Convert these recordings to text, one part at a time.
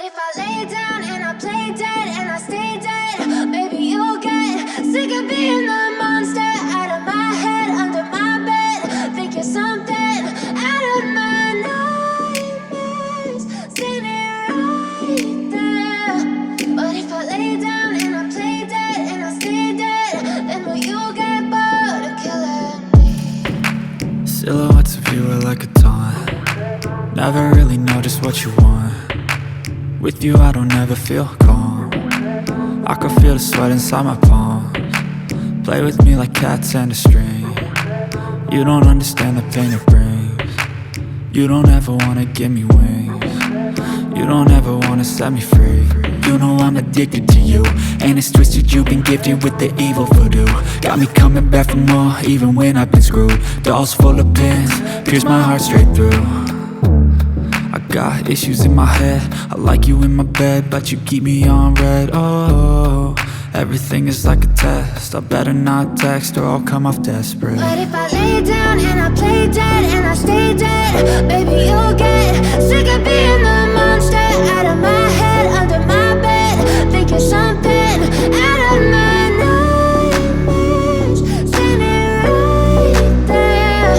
if I lay down and I play dead and I stay dead, maybe you'll get sick of being the monster out of my head, under my bed. Think you're something out of my nightmares, standing right there. But if I lay down and I play dead and I stay dead, then will you get bored of killing me? Silhouettes of you are like a taunt. Never really know just what you want. With you I don't ever feel calm. I can feel the sweat inside my palms. Play with me like cats and a string. You don't understand the pain it brings. You don't ever wanna give me wings. You don't ever wanna set me free. You know I'm addicted to you, and it's twisted, you've been gifted with the evil voodoo. Got me coming back for more, even when I've been screwed. Dolls full of pins, pierce my heart straight through. I got issues in my head, I like you in my bed, but you keep me on red. Oh, everything is like a test, I better not text or I'll come off desperate. But if I lay down and I play dead and I stay dead, baby you'll get sick of being the monster out of my head, under my bed. Think you're something out of my nightmares, standing right there.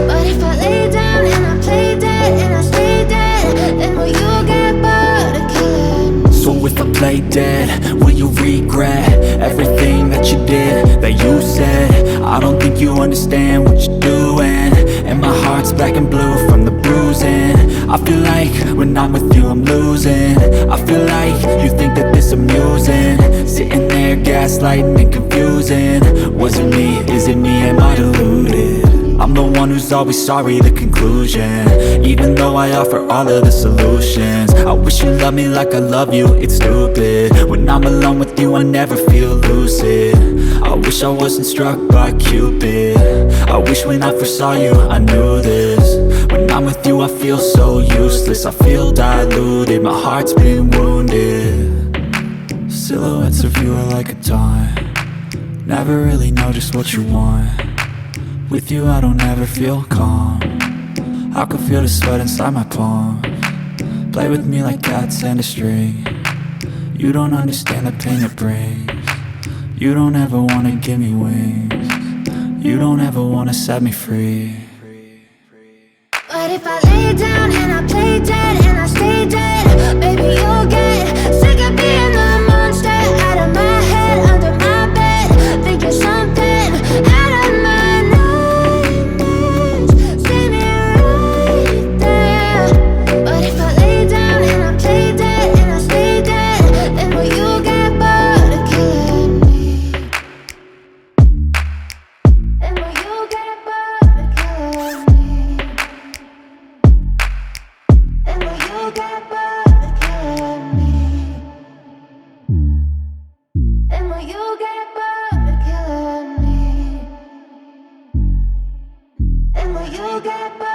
But if I lay down and I play dead and I stay dead, then will you get bored of killing me? So if I play dead, will you regret everything that you did, that you said? I don't think you understand what you're doing, and my heart's black and blue from the bruising. I feel like when I'm with you I'm losing. I feel like you think that this amusing, sitting there gaslighting and confusing. Was it me? Is it me? Am I deluded? I'm the one who's always sorry, the conclusion, even though I offer all of the solutions. I wish you loved me like I love you, it's stupid. When I'm alone with you I never feel lucid. I wish I wasn't struck by Cupid. I wish when I first saw you I knew this. When I'm with you I feel so useless, I feel diluted, my heart's been wounded. Silhouettes of you are like a taunt. Never really know just what you want. With you I don't ever feel calm. I can feel the sweat inside my palms. Play with me like cats and a string. You don't understand the pain it brings. You don't ever wanna give me wings. You don't ever wanna set me free. But if I lay down and I play dead and I stay dead, baby you'll get sick of being the monster out of my head, under my bed. Think you're something out of my nightmares, standing right there. But if I lay down and I play dead and I stay dead, then will you get bored of killing me? Then will you get bored of killing me? And will you get bored of killing me? And will you get bored of killing me? And will you get bored?